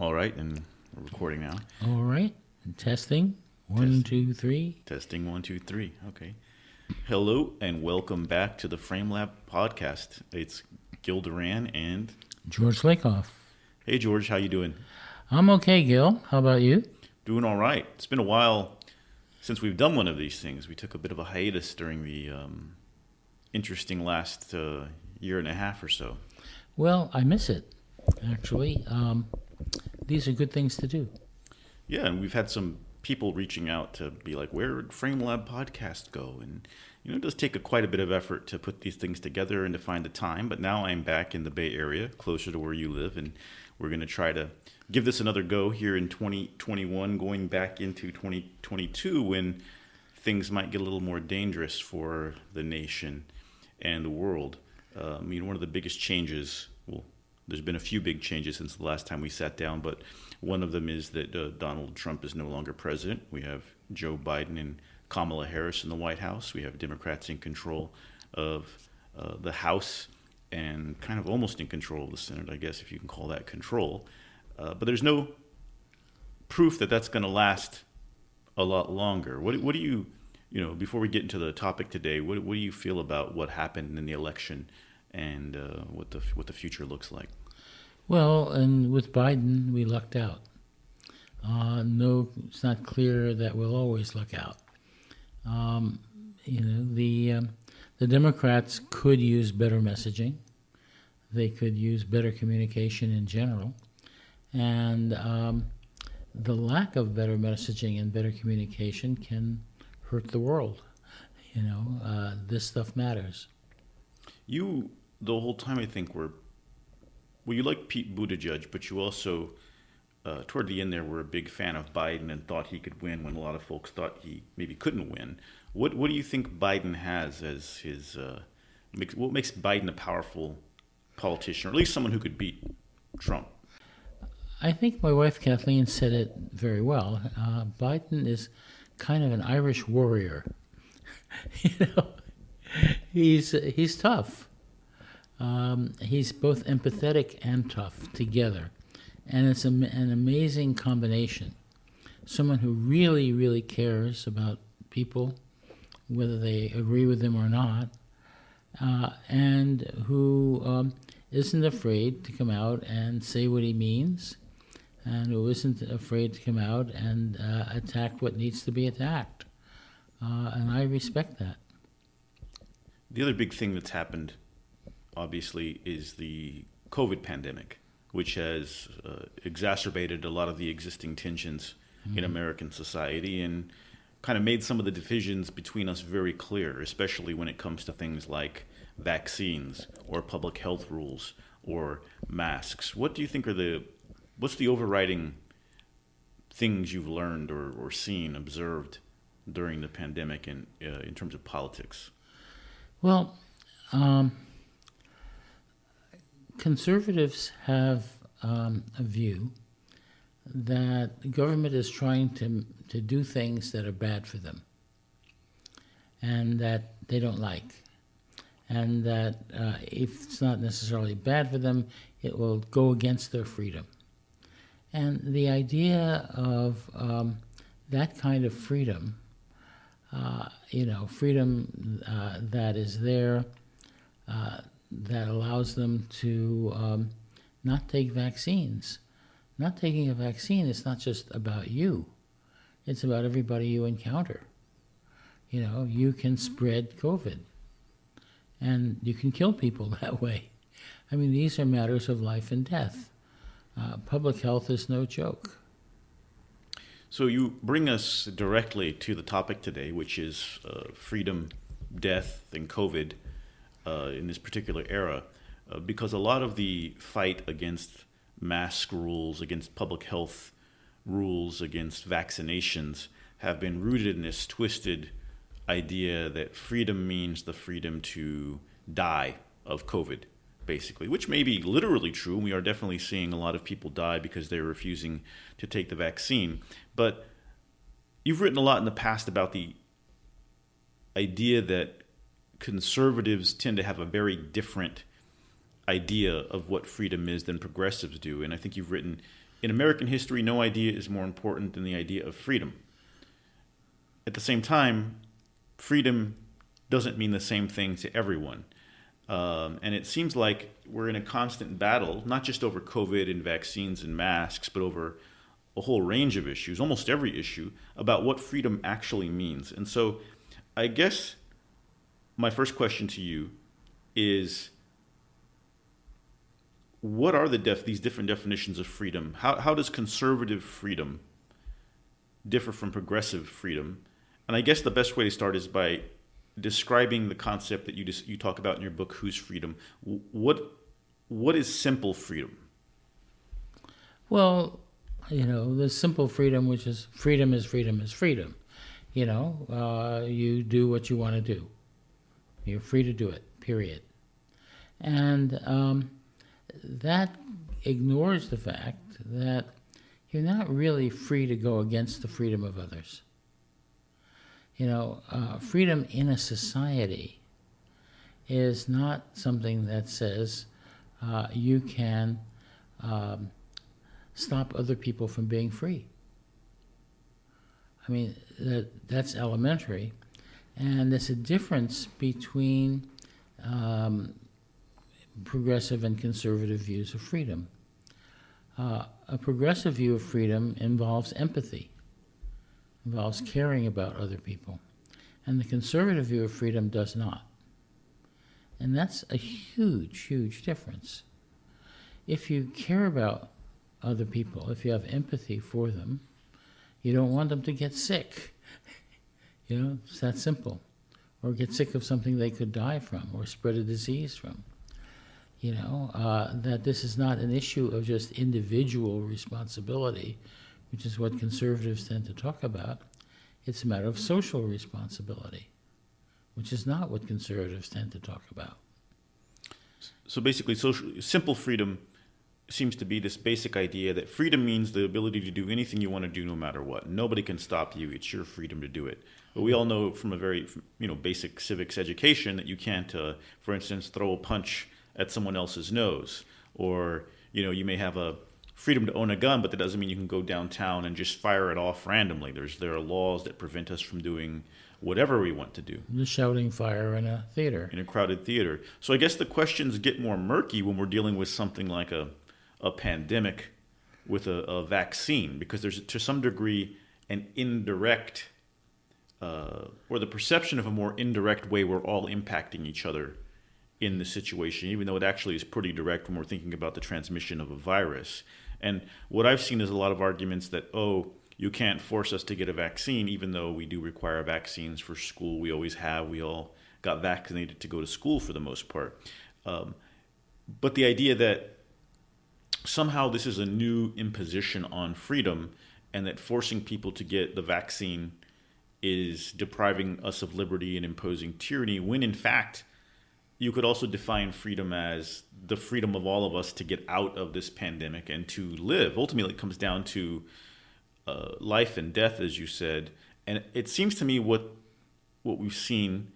All right, and we're recording now. All right. Testing. One, Test. 2, 3. Testing 1, 2, 3. Okay. Hello and welcome back to the FrameLab podcast. It's Gil Duran and George Lakoff. hey George, how you doing? I'm okay, Gil. How about you? Doing all right. It's been a while since we've done one of these things. We took a bit of a hiatus during the interesting last year and a half or so. Well, I miss it, actually. These are good things to do. Yeah, and we've had some people reaching out to be like, where did FrameLab podcast go? And, it does take quite a bit of effort to put these things together and to find the time. But now I'm back in the Bay Area, closer to where you live, and we're going to try to give this another go here in 2021, going back into 2022 when things might get a little more dangerous for the nation and the world. One of the biggest changes, well, there's been a few big changes since the last time we sat down, but one of them is that Donald Trump is no longer president. We have Joe Biden and Kamala Harris in the White House. We have Democrats in control of the House and kind of almost in control of the Senate, I guess, if you can call that control. But there's no proof that that's going to last a lot longer. What do you, before we get into the topic today, what do you feel about what happened in the election and what the future looks like? Well, and with Biden, we lucked out. No, it's not clear that we'll always luck out. The Democrats could use better messaging. They could use better communication in general. And the lack of better messaging and better communication can hurt the world. This stuff matters. You, the whole time, I think, you like Pete Buttigieg, but you also, toward the end there, were a big fan of Biden and thought he could win when a lot of folks thought he maybe couldn't win. What do you think Biden has as his, what makes Biden a powerful politician, or at least someone who could beat Trump? I think my wife Kathleen said it very well. Biden is kind of an Irish warrior. He's tough. He's both empathetic and tough together. And it's an amazing combination. Someone who really, really cares about people, whether they agree with him or not, and who isn't afraid to come out and say what he means, and who isn't afraid to come out and attack what needs to be attacked. And I respect that. The other big thing that's happened, obviously, is the COVID pandemic, which has exacerbated a lot of the existing tensions in American society and kind of made some of the divisions between us very clear, especially when it comes to things like vaccines or public health rules or masks. What do you think what's the overriding things you've learned or seen, observed during the pandemic in terms of politics? Well, conservatives have a view that government is trying to do things that are bad for them and that they don't like. And that if it's not necessarily bad for them, it will go against their freedom. And the idea of that kind of freedom, freedom that is there, that allows them to not take vaccines. Not taking a vaccine is not just about you. It's about everybody you encounter. You can spread COVID. And you can kill people that way. I mean, these are matters of life and death. Public health is no joke. So you bring us directly to the topic today, which is freedom, death, and COVID in this particular era, because a lot of the fight against mask rules, against public health rules, against vaccinations have been rooted in this twisted idea that freedom means the freedom to die of COVID, basically, which may be literally true. We are definitely seeing a lot of people die because they're refusing to take the vaccine. But you've written a lot in the past about the idea that conservatives tend to have a very different idea of what freedom is than progressives do. And I think you've written, in American history, no idea is more important than the idea of freedom. At the same time, freedom doesn't mean the same thing to everyone. And it seems like we're in a constant battle, not just over COVID and vaccines and masks, but over a whole range of issues, almost every issue, about what freedom actually means. And so I guess my first question to you is, what are these different definitions of freedom? How does conservative freedom differ from progressive freedom? And I guess the best way to start is by describing the concept that you talk about in your book, Whose Freedom? What is simple freedom? Well, the simple freedom, which is freedom is freedom is freedom. You do what you want to do. You're free to do it, period. And that ignores the fact that you're not really free to go against the freedom of others. Freedom in a society is not something that says you can stop other people from being free. I mean, that's elementary. And there's a difference between progressive and conservative views of freedom. A progressive view of freedom involves empathy, involves caring about other people. And the conservative view of freedom does not. And that's a huge, huge difference. If you care about other people, if you have empathy for them, you don't want them to get sick. It's that simple. Or get sick of something they could die from or spread a disease from. That this is not an issue of just individual responsibility, which is what conservatives tend to talk about. It's a matter of social responsibility, which is not what conservatives tend to talk about. So basically, simple freedom seems to be this basic idea that freedom means the ability to do anything you want to do no matter what. Nobody can stop you. It's your freedom to do it. But we all know from a very basic civics education that you can't, for instance, throw a punch at someone else's nose. Or, you may have a freedom to own a gun, but that doesn't mean you can go downtown and just fire it off randomly. There are laws that prevent us from doing whatever we want to do. The shouting fire in a theater. In a crowded theater. So I guess the questions get more murky when we're dealing with something like a pandemic with a vaccine, because there's to some degree an indirect or the perception of a more indirect way we're all impacting each other in the situation, even though it actually is pretty direct when we're thinking about the transmission of a virus. And what I've seen is a lot of arguments that, you can't force us to get a vaccine, even though we do require vaccines for school. We always have. We all got vaccinated to go to school for the most part. But the idea that somehow this is a new imposition on freedom, and that forcing people to get the vaccine is depriving us of liberty and imposing tyranny, when in fact you could also define freedom as the freedom of all of us to get out of this pandemic and to live. Ultimately, it comes down to life and death, as you said. And it seems to me what we've seen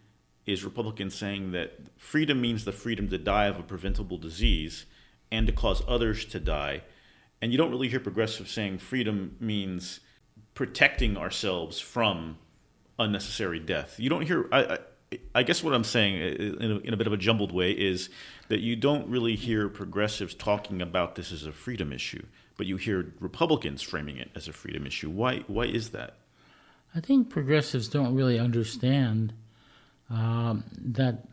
is Republicans saying that freedom means the freedom to die of a preventable disease and to cause others to die. And you don't really hear progressives saying freedom means protecting ourselves from unnecessary death. You don't hear... I guess what I'm saying in a bit of a jumbled way is that you don't really hear progressives talking about this as a freedom issue, but you hear Republicans framing it as a freedom issue. Why is that? I think progressives don't really understand that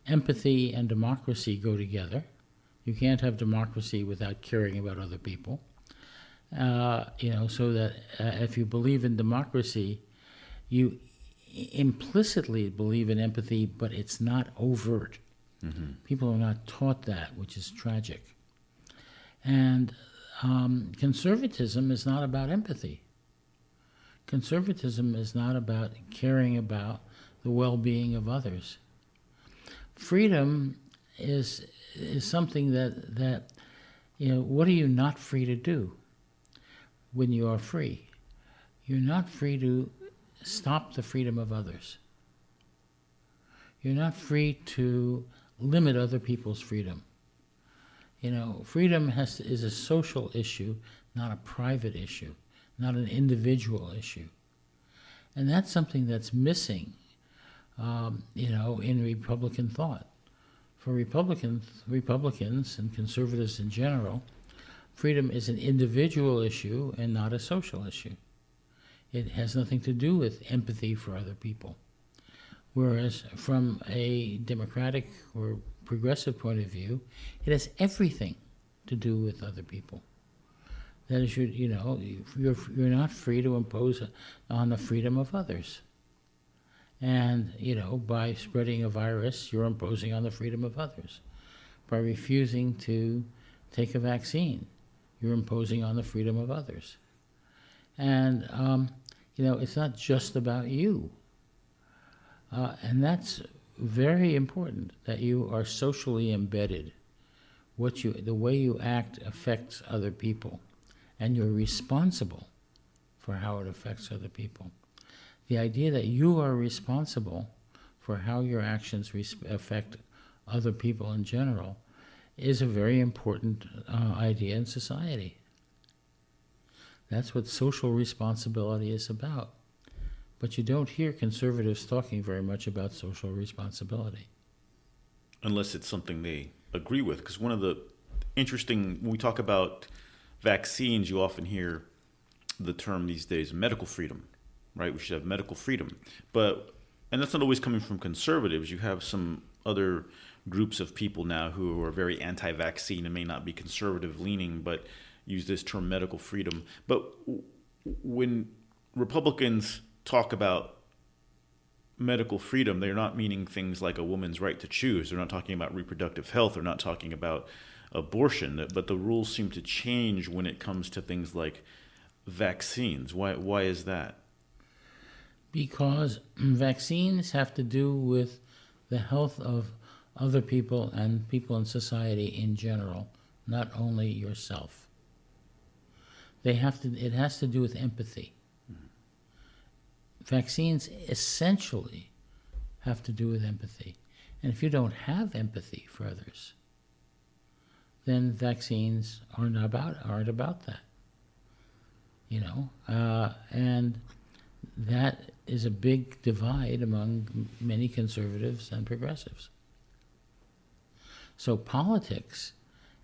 empathy and democracy go together. You can't have democracy without caring about other people. So that if you believe in democracy, you implicitly believe in empathy, but it's not overt. Mm-hmm. People are not taught that, which is tragic. And conservatism is not about empathy. Conservatism is not about caring about the well-being of others. Freedom is something that what are you not free to do when you are free? You're not free to stop the freedom of others. You're not free to limit other people's freedom. Freedom is a social issue, not a private issue, not an individual issue. And that's something that's missing, in Republican thought. For Republicans and conservatives in general, freedom is an individual issue and not a social issue. It has nothing to do with empathy for other people. Whereas from a democratic or progressive point of view, it has everything to do with other people. That is, you're not free to impose on the freedom of others. And, by spreading a virus, you're imposing on the freedom of others. By refusing to take a vaccine, you're imposing on the freedom of others. And, it's not just about you. And that's very important, that you are socially embedded. The way you act affects other people, and you're responsible for how it affects other people. The idea that you are responsible for how your actions affect other people in general is a very important idea in society. That's what social responsibility is about. But you don't hear conservatives talking very much about social responsibility. Unless it's something they agree with. Because one of the interesting, when we talk about vaccines, you often hear the term these days, medical freedom, right? We should have medical freedom. And that's not always coming from conservatives. You have some other groups of people now who are very anti-vaccine and may not be conservative leaning, but use this term medical freedom. But when Republicans talk about medical freedom, they're not meaning things like a woman's right to choose. They're not talking about reproductive health. They're not talking about abortion. But the rules seem to change when it comes to things like vaccines. Why is that? Because vaccines have to do with the health of other people and people in society in general, not only yourself. It has to do with empathy. Vaccines essentially have to do with empathy. And if you don't have empathy for others, then vaccines aren't about that. And that is a big divide among many conservatives and progressives. So politics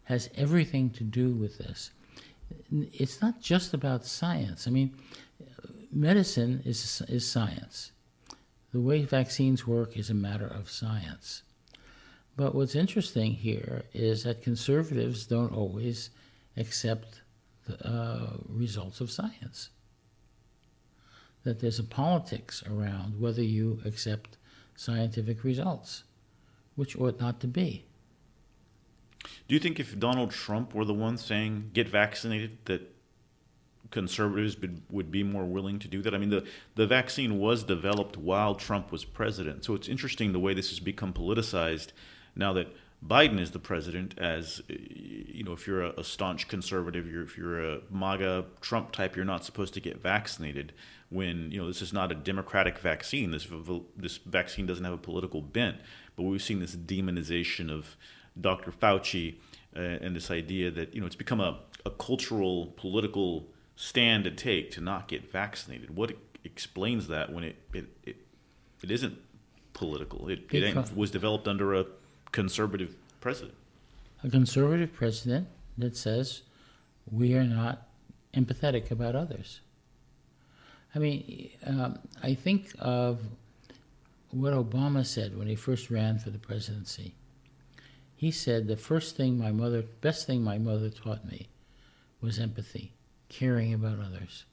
has everything to do with this. It's not just about science. I mean, medicine is science. The way vaccines work is a matter of science. But what's interesting here is that conservatives don't always accept the results of science. That there's a politics around whether you accept scientific results, which ought not to be. Do you think if Donald Trump were the one saying, get vaccinated, that conservatives would be more willing to do that? I mean, the vaccine was developed while Trump was president. So it's interesting the way this has become politicized now that Biden is the president. As if you're a staunch conservative, if you're a MAGA Trump type, you're not supposed to get vaccinated. When this is not a democratic vaccine. This vaccine doesn't have a political bent. But we've seen this demonization of Dr. Fauci and this idea that it's become a cultural, political stand to take to not get vaccinated. What explains that when it isn't political? It was developed under a conservative president. A conservative president that says we are not empathetic about others. I mean, I think of what Obama said when he first ran for the presidency. He said the best thing my mother taught me was empathy, caring about others.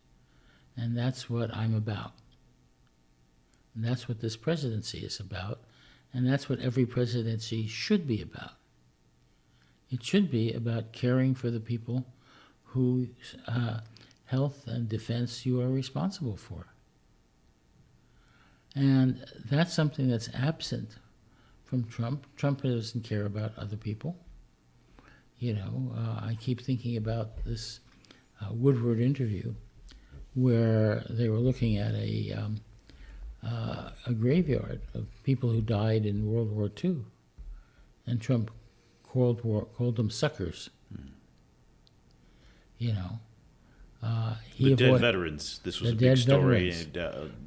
And that's what I'm about. And that's what this presidency is about. And that's what every presidency should be about. It should be about caring for the people whose health and defense you are responsible for. And that's something that's absent from Trump. Trump doesn't care about other people. I keep thinking about this Woodward interview where they were looking at a graveyard of people who died in World War II. And Trump Cold War called them suckers. You know, The dead veterans. This was a big story.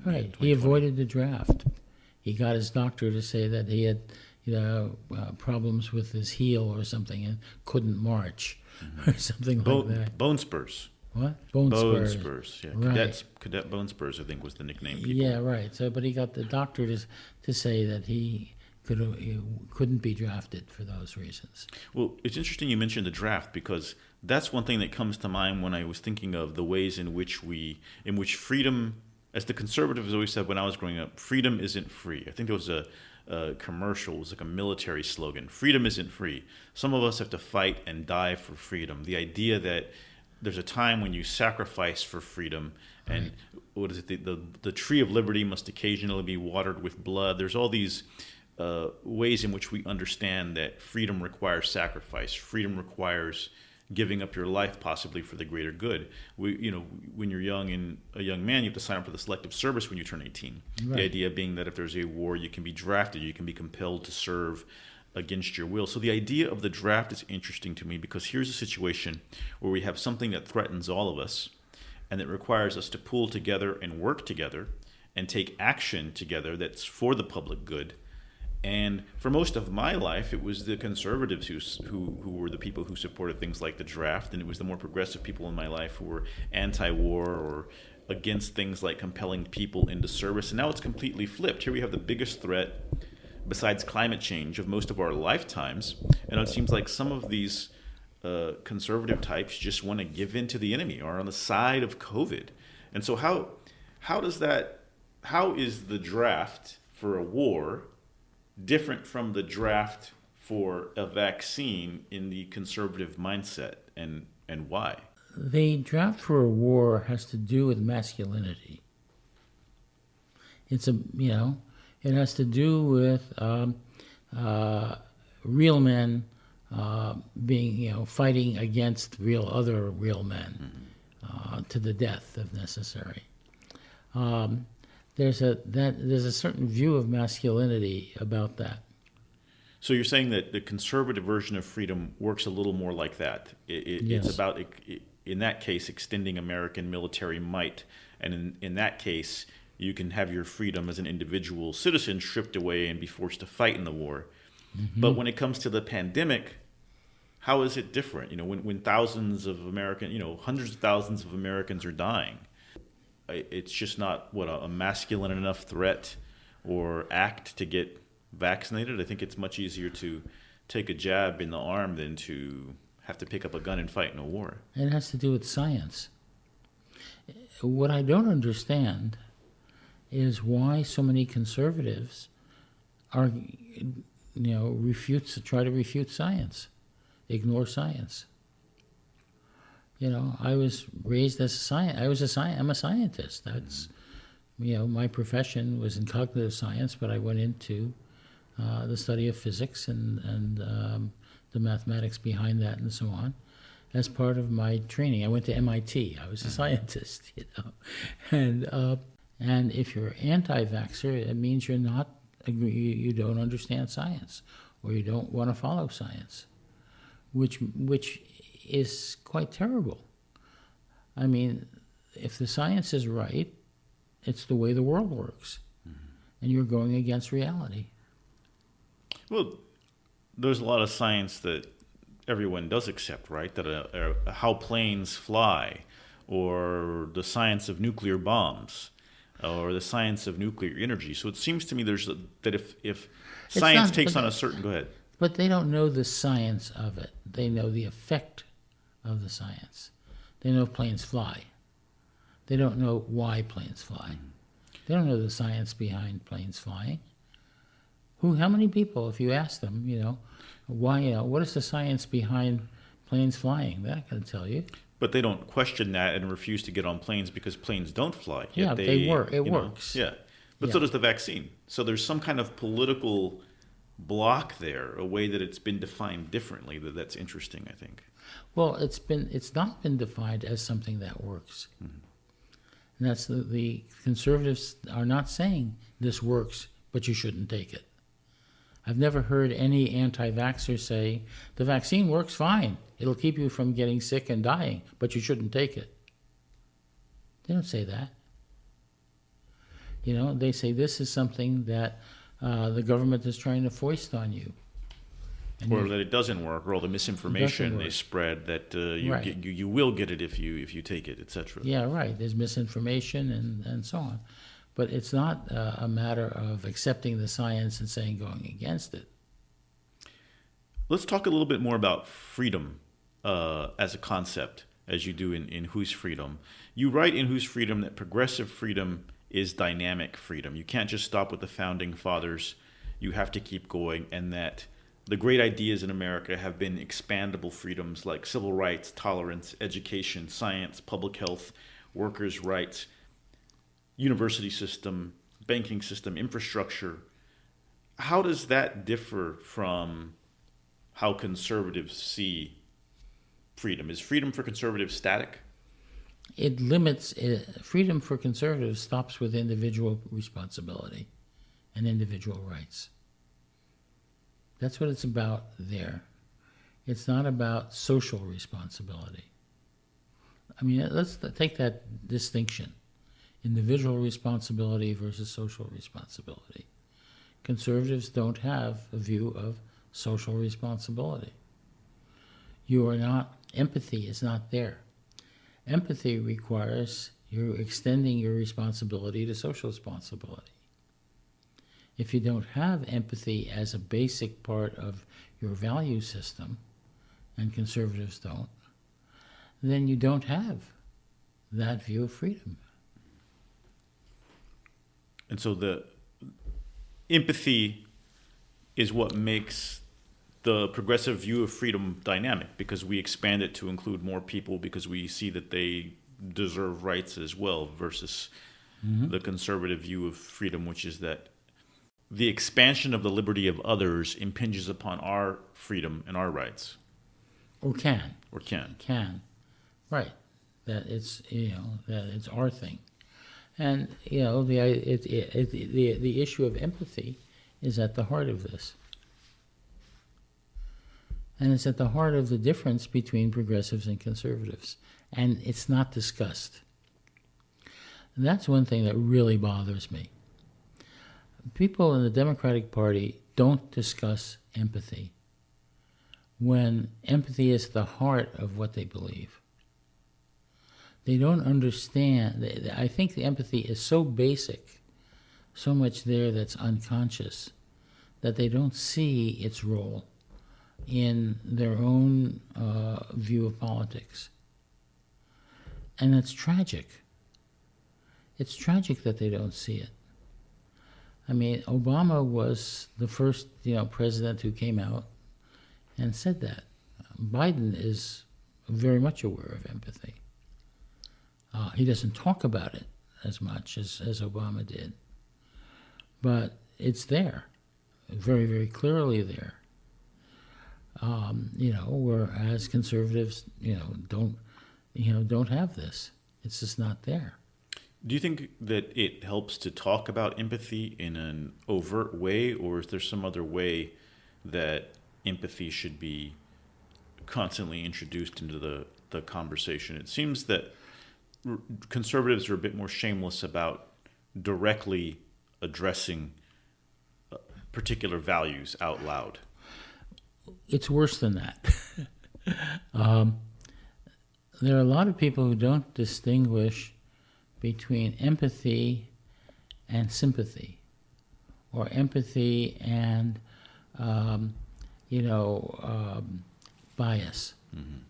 Right. He avoided the draft. He got his doctor to say that he had, problems with his heel or something and couldn't march or something like that. Bone spurs. What? Bone spurs. Yeah. Right. Cadet bone spurs, I think, was the nickname. People. Yeah, right. So, but he got the doctor to say that he couldn't be drafted for those reasons. Well, it's interesting you mentioned the draft, because that's one thing that comes to mind when I was thinking of the ways in which freedom, as the conservatives always said when I was growing up, freedom isn't free. I think there was a commercial, it was like a military slogan: freedom isn't free. Some of us have to fight and die for freedom. The idea that there's a time when you sacrifice for freedom, and what is it? The tree of liberty must occasionally be watered with blood. There's all these ways in which we understand that freedom requires sacrifice. Freedom requires giving up your life, possibly for the greater good. When you're young and a young man, you have to sign up for the selective service when you turn 18. Right. The idea being that if there's a war, you can be drafted, you can be compelled to serve against your will. So the idea of the draft is interesting to me, because here's a situation where we have something that threatens all of us, and that requires us to pull together and work together and take action together that's for the public good. And for most of my life, it was the conservatives who were the people who supported things like the draft, and it was the more progressive people in my life who were anti-war or against things like compelling people into service. And now it's completely flipped. Here we have the biggest threat besides climate change of most of our lifetimes, and it seems like some of these conservative types just want to give in to the enemy, or on the side of COVID. And so how is the draft for a war different from the draft for a vaccine in the conservative mindset, and why? The draft for a war has to do with masculinity. It has to do with real men being, fighting against other real men to the death if necessary. There's a certain view of masculinity about that. So you're saying that the conservative version of freedom works a little more like that. Yes. It's about, in that case, extending American military might, and in that case, you can have your freedom as an individual citizen stripped away and be forced to fight in the war. Mm-hmm. But when it comes to the pandemic, how is it different? When thousands of hundreds of thousands of Americans are dying, it's just not a masculine enough threat or act to get vaccinated. I think it's much easier to take a jab in the arm than to have to pick up a gun and fight in a war. It has to do with science. What I don't understand is why so many conservatives are, try to refute science, ignore science. I was raised as a scientist. I'm a scientist. That's, my profession was in cognitive science, but I went into the study of physics and the mathematics behind that and so on as part of my training. I went to MIT. I was a scientist, and if you're anti-vaxxer, it means you don't understand science, or you don't want to follow science, which is quite terrible. I mean, if the science is right, it's the way the world works, and you're going against reality. Well, there's a lot of science that everyone does accept, right? That how planes fly, or the science of nuclear bombs, or the science of nuclear energy. So it seems to me that if science takes on a certain... Go ahead. But they don't know the science of it. They know the effect of the science. They know planes fly. They don't know why planes fly. They don't know the science behind planes flying. How many people, if you ask them, why, what is the science behind planes flying? They're not going to tell you. But they don't question that and refuse to get on planes because planes don't fly. Yet they work. It works. Yeah. But so does the vaccine. So there's some kind of political block there, a way that it's been defined differently. That's interesting, I think. Well, it's not been defined as something that works. Mm-hmm. And that's the conservatives are not saying this works, but you shouldn't take it. I've never heard any anti-vaxxer say, the vaccine works fine. It'll keep you from getting sick and dying, but you shouldn't take it. They don't say that. They say this is something that the government is trying to foist on you. Or that it doesn't work, or all the misinformation they spread that you will get it if you take it, etc. Yeah, right. There's misinformation and so on. But it's not a matter of accepting the science and saying going against it. Let's talk a little bit more about freedom as a concept, as you do in Whose Freedom. You write in Whose Freedom that progressive freedom is dynamic freedom. You can't just stop with the founding fathers. You have to keep going, and that the great ideas in America have been expandable freedoms like civil rights, tolerance, education, science, public health, workers' rights, university system, banking system, infrastructure. How does that differ from how conservatives see freedom? Is freedom for conservatives static? It limits, freedom for conservatives stops with individual responsibility and individual rights. That's what it's about there. It's not about social responsibility. I mean, let's take that distinction. Individual responsibility versus social responsibility. Conservatives don't have a view of social responsibility. Empathy is not there. Empathy requires you extending your responsibility to social responsibility. If you don't have empathy as a basic part of your value system, and conservatives don't, then you don't have that view of freedom. And so the empathy is what makes the progressive view of freedom dynamic, because we expand it to include more people because we see that they deserve rights as well, versus the conservative view of freedom, which is that the expansion of the liberty of others impinges upon our freedom and our rights. Or can. Can. Right. That it's our thing. And the issue of empathy is at the heart of this. And it's at the heart of the difference between progressives and conservatives. And it's not discussed. And that's one thing that really bothers me. People in the Democratic Party don't discuss empathy when empathy is the heart of what they believe. They don't understand. I think the empathy is so basic, so much there that's unconscious, that they don't see its role in their own view of politics. And it's tragic. It's tragic that they don't see it. I mean, Obama was the first, president who came out and said that. Biden is very much aware of empathy. He doesn't talk about it as much as Obama did. But it's there, very, very clearly there. Whereas conservatives, don't have this. It's just not there. Do you think that it helps to talk about empathy in an overt way, or is there some other way that empathy should be constantly introduced into the conversation? It seems that conservatives are a bit more shameless about directly addressing particular values out loud. It's worse than that. There are a lot of people who don't distinguish between empathy and sympathy, or empathy and, bias. Mm-hmm.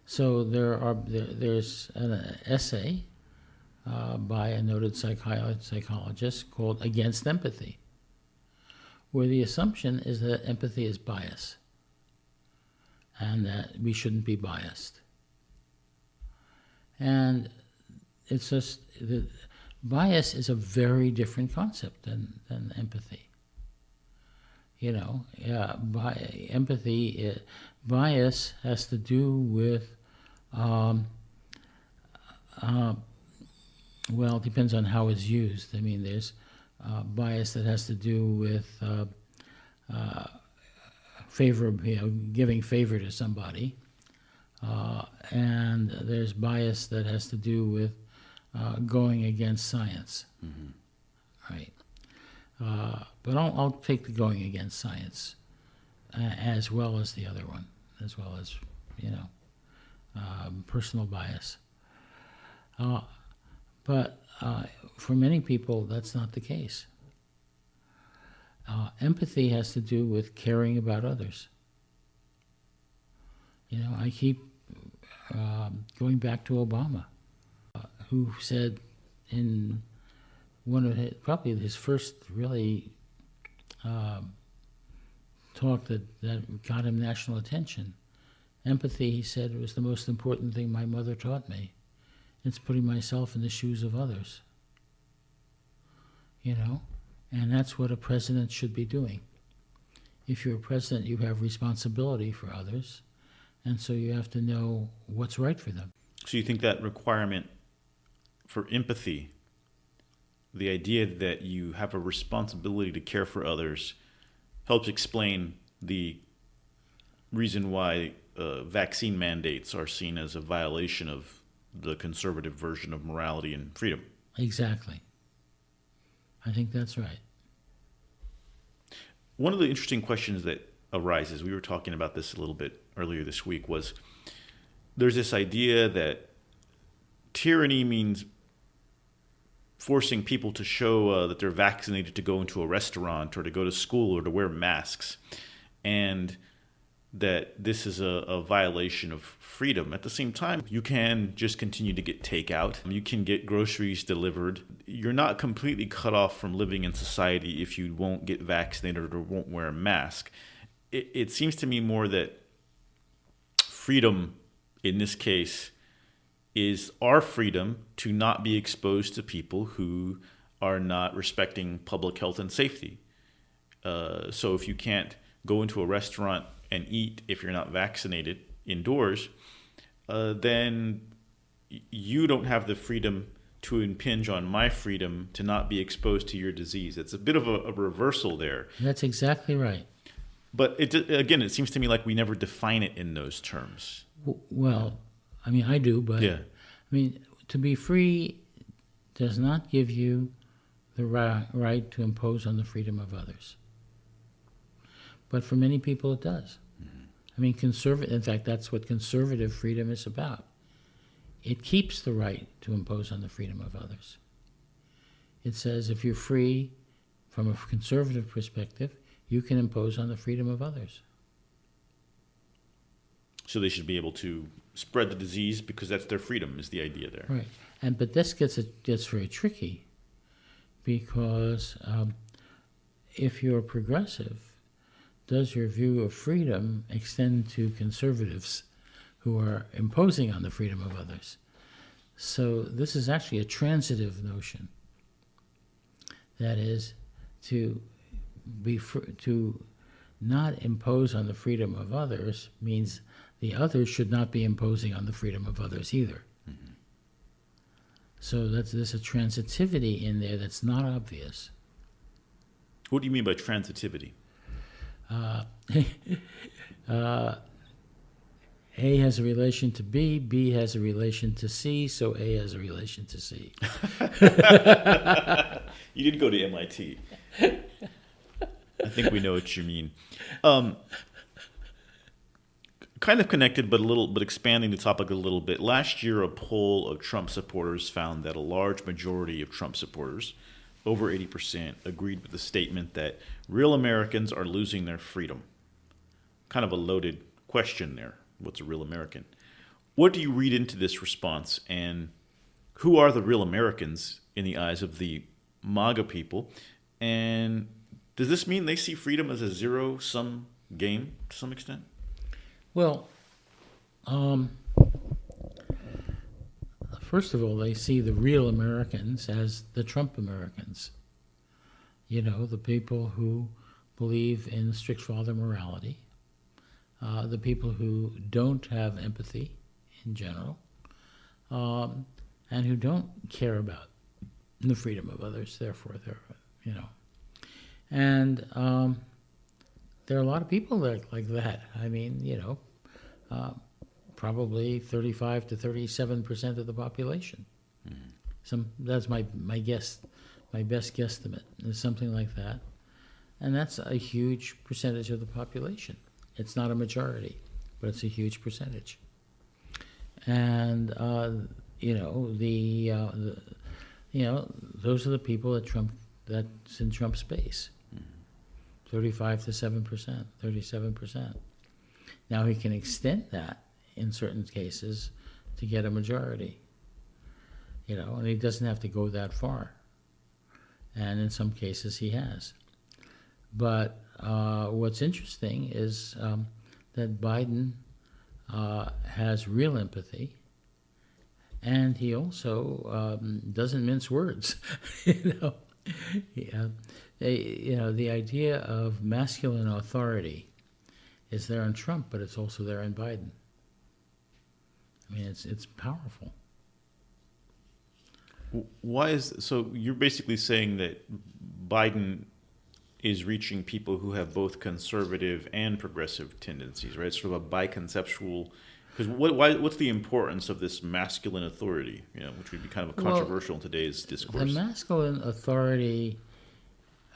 So there's an essay by a noted psychologist called Against Empathy, where the assumption is that empathy is bias and that we shouldn't be biased. And it's just, bias is a very different concept than empathy. Bias has to do with, it depends on how it's used. I mean, there's bias that has to do with giving favor to somebody, and there's bias that has to do with going against science. Right. But I'll take the going against science as well as the other one, as well as personal bias. But for many people, that's not the case. Empathy has to do with caring about others. I keep going back to Obama, who said in one of probably his first really talk that got him national attention. Empathy, he said, was the most important thing my mother taught me. It's putting myself in the shoes of others. And that's what a president should be doing. If you're a president, you have responsibility for others, and so you have to know what's right for them. So you think that requirement for empathy, the idea that you have a responsibility to care for others, helps explain the reason why vaccine mandates are seen as a violation of the conservative version of morality and freedom. Exactly. I think that's right. One of the interesting questions that arises, we were talking about this a little bit earlier this week, was there's this idea that tyranny means forcing people to show that they're vaccinated to go into a restaurant or to go to school or to wear masks, and that this is a violation of freedom. At the same time, you can just continue to get takeout. You can get groceries delivered. You're not completely cut off from living in society if you won't get vaccinated or won't wear a mask. It seems to me more that freedom, in this case, is our freedom to not be exposed to people who are not respecting public health and safety. So if you can't go into a restaurant and eat if you're not vaccinated indoors, then you don't have the freedom to impinge on my freedom to not be exposed to your disease. It's a bit of a reversal there. That's exactly right. But it seems to me like we never define it in those terms. Well, I do, but yeah. To be free does not give you the right to impose on the freedom of others. But for many people, it does. Mm-hmm. In fact, that's what conservative freedom is about. It keeps the right to impose on the freedom of others. It says if you're free from a conservative perspective, you can impose on the freedom of others. So they should be able to spread the disease because that's their freedom, is the idea there. Right. But this gets very tricky because if you're progressive, does your view of freedom extend to conservatives who are imposing on the freedom of others? So this is actually a transitive notion. That is, to not impose on the freedom of others means the others should not be imposing on the freedom of others either. Mm-hmm. So there's a transitivity in there that's not obvious. What do you mean by transitivity? A has a relation to B, B has a relation to C, so A has a relation to C. You did go to MIT. I think we know what you mean. Kind of connected, but expanding the topic a little bit. Last year, a poll of Trump supporters found that a large majority of Trump supporters, over 80%, agreed with the statement that real Americans are losing their freedom. Kind of a loaded question there. What's a real American? What do you read into this response, and who are the real Americans in the eyes of the MAGA people? And does this mean they see freedom as a zero-sum game to some extent? Well, first of all, they see the real Americans as the Trump Americans. The people who believe in strict father morality, the people who don't have empathy in general, and who don't care about the freedom of others. Therefore, they're, you know. And there are a lot of people like that. I mean, probably 35 to 37% of the population. That's my guess, my best guesstimate is something like that, and that's a huge percentage of the population. It's not a majority, but it's a huge percentage. And those are the people that's in Trump's base. 35 to 7%, 37%. Now he can extend that in certain cases to get a majority. And he doesn't have to go that far. And in some cases he has. But what's interesting is that Biden has real empathy, and he also doesn't mince words. The idea of masculine authority is there in Trump, but it's also there in Biden. I mean, it's powerful. So you're basically saying that Biden is reaching people who have both conservative and progressive tendencies, right? Sort of a biconceptual. Because what's the importance of this masculine authority, which would be kind of a controversial in today's discourse? The masculine authority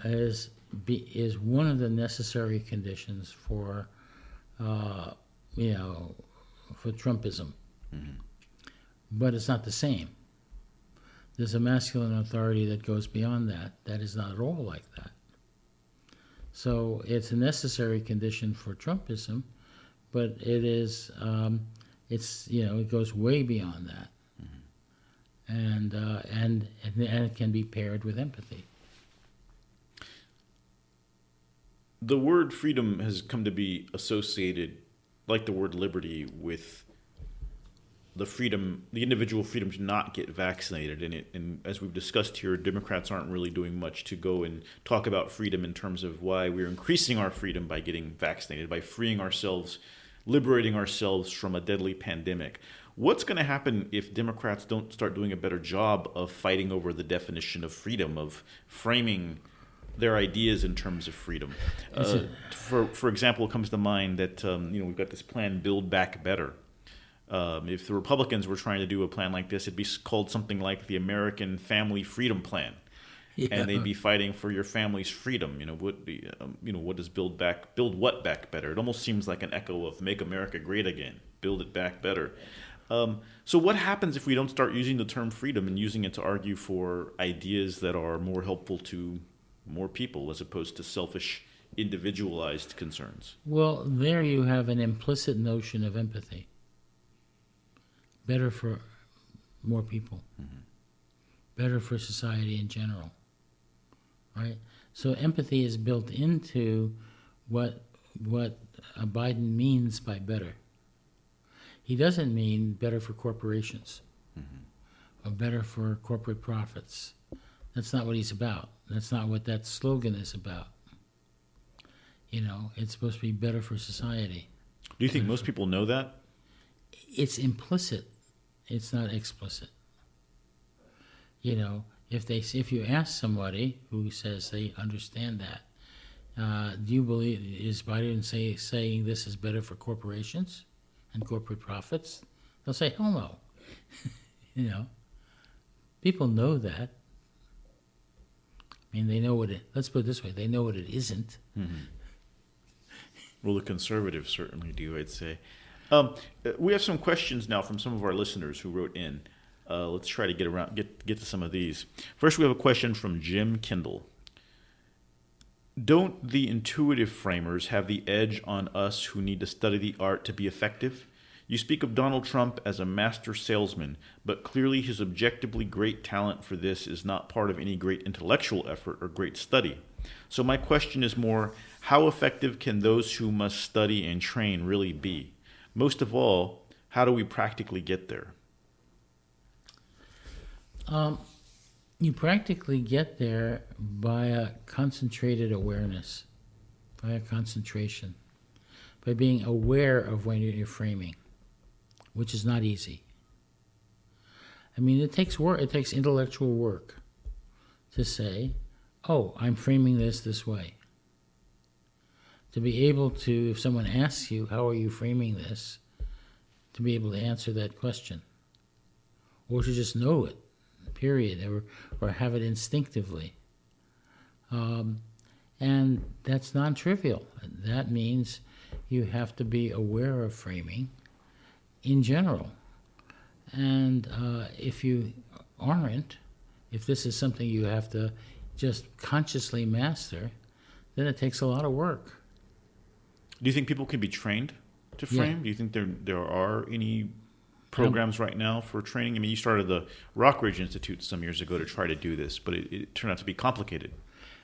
is one of the necessary conditions for Trumpism, but it's not the same. There's a masculine authority that goes beyond that. That is not at all like that. So it's a necessary condition for Trumpism, but it is, it goes way beyond that, and it can be paired with empathy. The word freedom has come to be associated, like the word liberty, with the individual freedom to not get vaccinated. And as we've discussed here, Democrats aren't really doing much to go and talk about freedom in terms of why we're increasing our freedom by getting vaccinated, by freeing ourselves, liberating ourselves from a deadly pandemic. What's going to happen if Democrats don't start doing a better job of fighting over the definition of freedom, of framing their ideas in terms of freedom? For example, it comes to mind that we've got this plan, Build Back Better. If the Republicans were trying to do a plan like this, it'd be called something like the American Family Freedom Plan, and they'd be fighting for your family's freedom. What does build what back better? It almost seems like an echo of Make America Great Again. Build it back better. So what happens if we don't start using the term freedom and using it to argue for ideas that are more helpful to more people as opposed to selfish, individualized concerns? Well, there you have an implicit notion of empathy. Better for more people. Better for society in general. Right? So empathy is built into what Biden means by better. He doesn't mean better for corporations or better for corporate profits. That's not what he's about. That's not what that slogan is about. It's supposed to be better for society. Do you think most people know that? It's implicit. It's not explicit. If you ask somebody who says they understand that, do you believe, is Biden saying this is better for corporations and corporate profits? They'll say, hell no. People know that. I mean, they know what it, let's put it this way, they know what it isn't. Well, the conservatives certainly do, I'd say. We have some questions now from some of our listeners who wrote in. Let's try to get to some of these. First, we have a question from Jim Kindle. Don't the intuitive framers have the edge on us who need to study the art to be effective? You speak of Donald Trump as a master salesman, but clearly his objectively great talent for this is not part of any great intellectual effort or great study. So my question is more, how effective can those who must study and train really be? Most of all, how do we practically get there? You practically get there by a concentrated awareness, by a concentration, by being aware of when you're framing, which is not easy. I mean, it takes work. It takes intellectual work to say, oh, I'm framing this way. To be able to, if someone asks you, how are you framing this, to be able to answer that question. Or to just know it, period, or have it instinctively. And that's non-trivial. That means you have to be aware of framing in general. And if you aren't, if this is something you have to just consciously master, then it takes a lot of work. Do you think people can be trained to frame? Yeah. Do you think there are any programs right now for training? I mean, you started the Rockridge Institute some years ago to try to do this, but it turned out to be complicated.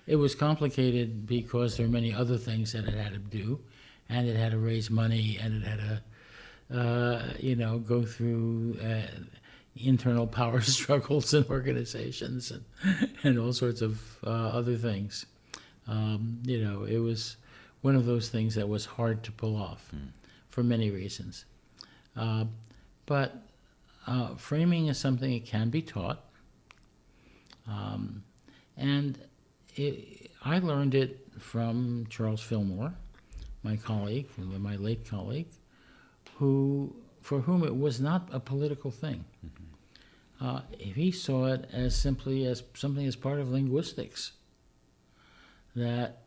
It was complicated because there are many other things that it had to do, and it had to raise money, and it had to, go through internal power struggles in organizations and all sorts of other things. It was one of those things that was hard to pull off for many reasons. But framing is something that can be taught. And I learned it from Charles Fillmore, my colleague, my late colleague, for whom it was not a political thing. He saw it as simply as something as part of linguistics. That,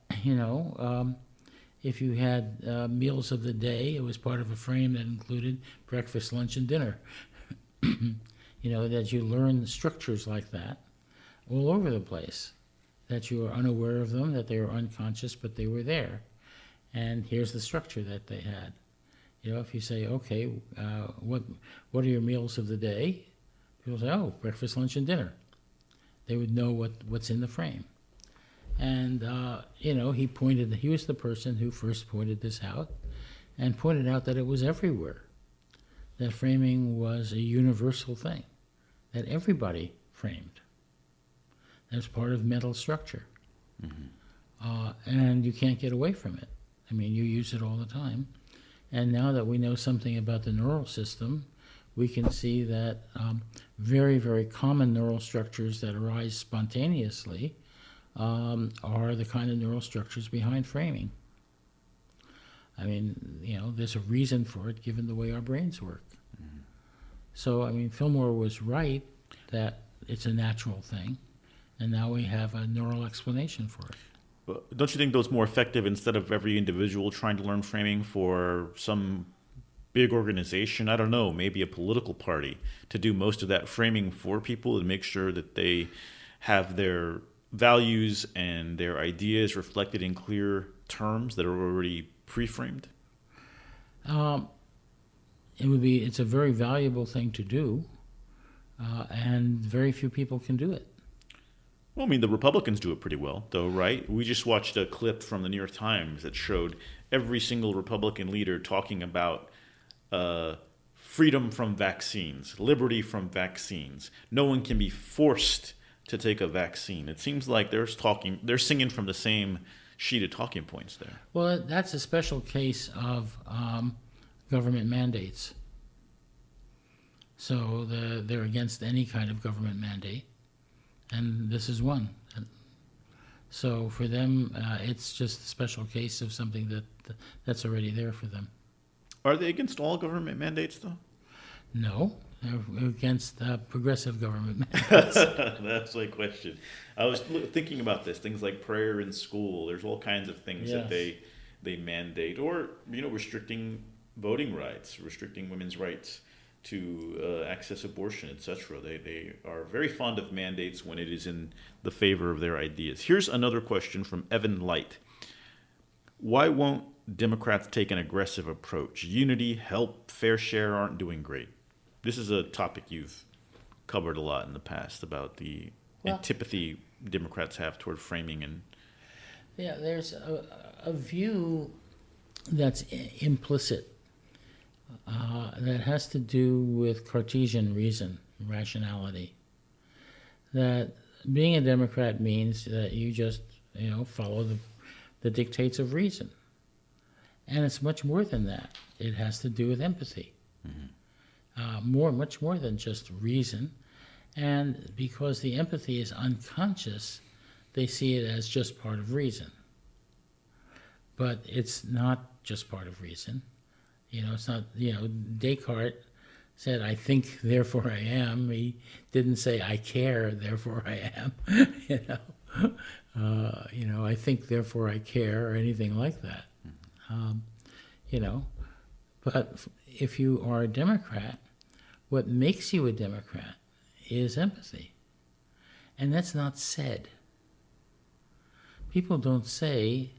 if you had meals of the day, it was part of a frame that included breakfast, lunch, and dinner. That you learn structures like that all over the place, that you were unaware of them, that they were unconscious, but they were there. And here's the structure that they had. If you say, okay, what are your meals of the day? People say, oh, breakfast, lunch, and dinner. They would know what's in the frame. And, he was the person who first pointed this out and pointed out that it was everywhere, that framing was a universal thing, that everybody framed. That's part of mental structure. And you can't get away from it. I mean, you use it all the time. And now that we know something about the neural system, we can see that very, very common neural structures that arise spontaneously are the kind of neural structures behind framing. I mean, there's a reason for it given the way our brains work. So, I mean, Fillmore was right that it's a natural thing, and now we have a neural explanation for it. Don't you think those more effective instead of every individual trying to learn framing for some big organization, I don't know, maybe a political party, to do most of that framing for people and make sure that they have their values and their ideas reflected in clear terms that are already pre-framed? It's a very valuable thing to do, and very few people can do it. Well, I mean, the Republicans do it pretty well, though, right? We just watched a clip from the New York Times that showed every single Republican leader talking about freedom from vaccines, liberty from vaccines. No one can be forced to take a vaccine. It seems like they're singing from the same sheet of talking points there. Well, that's a special case of government mandates. So they're against any kind of government mandate. And this is one. So for them, it's just a special case of something that's already there for them. Are they against all government mandates, though? No, they're against progressive government mandates. That's my question. I was thinking about this, things like prayer in school. There's all kinds of things that they mandate, or restricting voting rights, restricting women's rights to access abortion, etc. They are very fond of mandates when it is in the favor of their ideas. Here's another question from Evan Light. Why won't Democrats take an aggressive approach? Unity, help, fair share aren't doing great. This is a topic you've covered a lot in the past about the antipathy Democrats have toward framing. And there's a view that's implicit that has to do with Cartesian reason, rationality. That being a Democrat means that you just, follow the dictates of reason. And it's much more than that. It has to do with empathy. Much more than just reason. And because the empathy is unconscious, they see it as just part of reason. But it's not just part of reason. It's not, Descartes said, I think, therefore I am. He didn't say, I care, therefore I am. I think, therefore I care, or anything like that. But if you are a Democrat, what makes you a Democrat is empathy. And that's not said. People don't say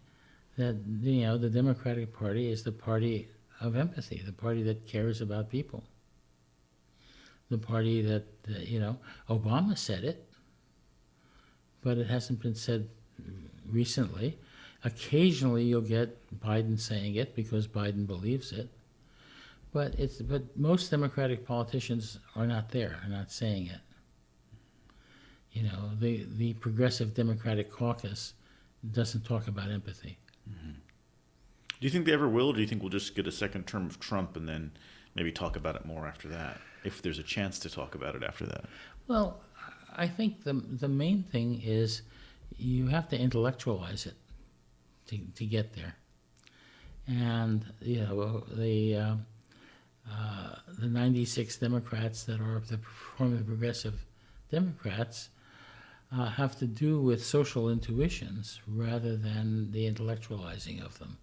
that, the Democratic Party is the party of empathy, the party that cares about people. The party that, Obama said it, but it hasn't been said recently. Occasionally you'll get Biden saying it because Biden believes it. But most Democratic politicians are not there, are not saying it. The Progressive Democratic Caucus doesn't talk about empathy. Mm-hmm. Do you think they ever will, or do you think we'll just get a second term of Trump and then maybe talk about it more after that, if there's a chance to talk about it after that? Well, I think the main thing is you have to intellectualize it to get there. And, the 96 Democrats that are form the Progressive Democrats have to do with social intuitions rather than the intellectualizing of them.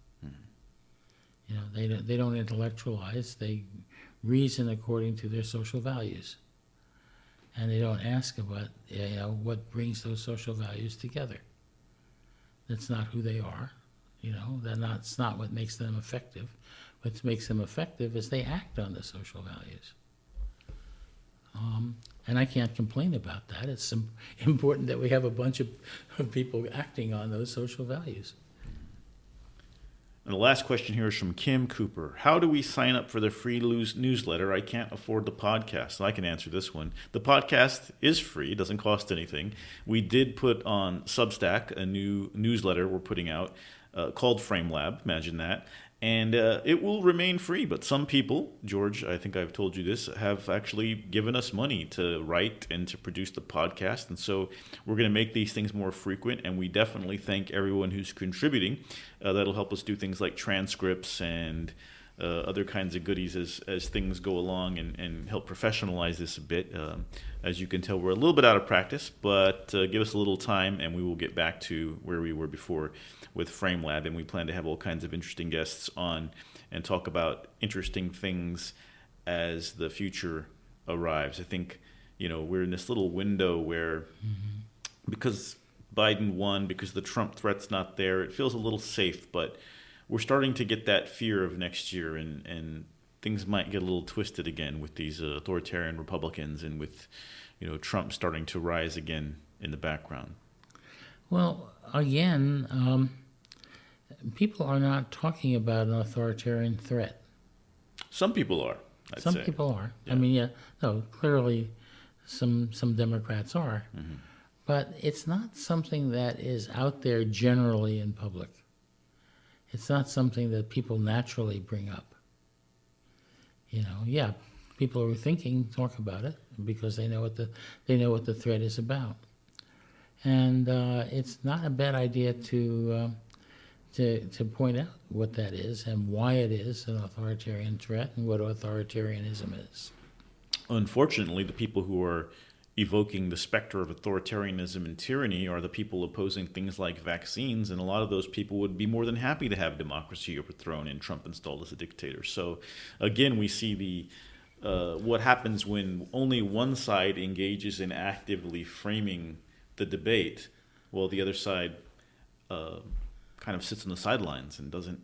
They don't intellectualize, they reason according to their social values. And they don't ask about what brings those social values together. That's not who they are. That's not what makes them effective. What makes them effective is they act on the social values. And I can't complain about that. It's important that we have a bunch of people acting on those social values. And the last question here is from Kim Cooper. How do we sign up for the free newsletter? I can't afford the podcast. I can answer this one. The podcast is free. It doesn't cost anything. We did put on Substack a new newsletter we're putting out called FrameLab. Imagine that. And it will remain free. But some people, George, I think I've told you this, have actually given us money to write and to produce the podcast. And so we're going to make these things more frequent. And we definitely thank everyone who's contributing. That'll help us do things like transcripts and other kinds of goodies as things go along and help professionalize this a bit. As you can tell, we're a little bit out of practice, but give us a little time and we will get back to where we were before with FrameLab, and we plan to have all kinds of interesting guests on and talk about interesting things as the future arrives. I think, we're in this little window where because Biden won, because the Trump threat's not there, it feels a little safe, but we're starting to get that fear of next year, and things might get a little twisted again with these authoritarian Republicans and with, Trump starting to rise again in the background. Well, again, people are not talking about an authoritarian threat. Some people are, I'd say. Some people are. Yeah. I mean, clearly some Democrats are. Mm-hmm. But it's not something that is out there generally in public. It's not something that people naturally bring up. People who are thinking talk about it because they know what the threat is about. And it's not a bad idea to point out what that is and why it is an authoritarian threat and what authoritarianism is. Unfortunately, the people who are evoking the specter of authoritarianism and tyranny are the people opposing things like vaccines, and a lot of those people would be more than happy to have democracy overthrown and Trump installed as a dictator. So again, we see what happens when only one side engages in actively framing the debate, while the other side kind of sits on the sidelines and doesn't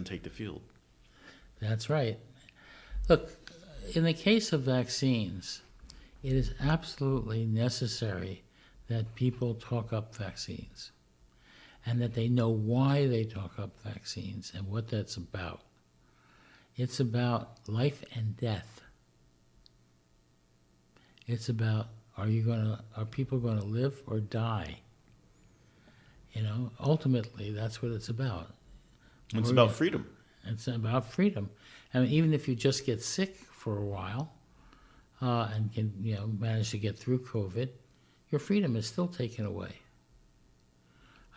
take the field. That's right. Look, in the case of vaccines, it is absolutely necessary that people talk up vaccines and that they know why they talk up vaccines and what that's about. It's about life and death. It's about are people going to live or die? Ultimately, that's what it's about. It's about freedom. It's about freedom. I mean, even if you just get sick for a while and can manage to get through COVID, your freedom is still taken away.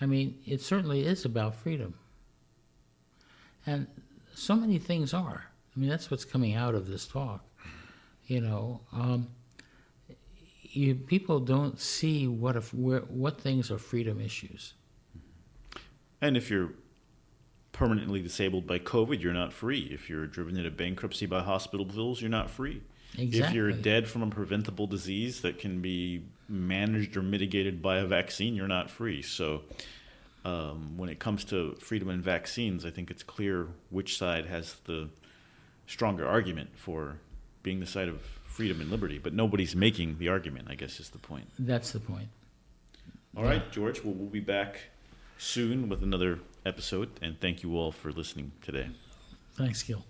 I mean, it certainly is about freedom. And so many things are. I mean, that's what's coming out of this talk. You know, people don't see what things are freedom issues. And if you're permanently disabled by COVID, you're not free. If you're driven into bankruptcy by hospital bills, you're not free. Exactly. If you're dead from a preventable disease that can be managed or mitigated by a vaccine, you're not free. So when it comes to freedom and vaccines, I think it's clear which side has the stronger argument for being the side of freedom and liberty. But nobody's making the argument, I guess is the point. That's the point. All right, George, well, we'll be back soon with another episode, and thank you all for listening today. Thanks, Gil.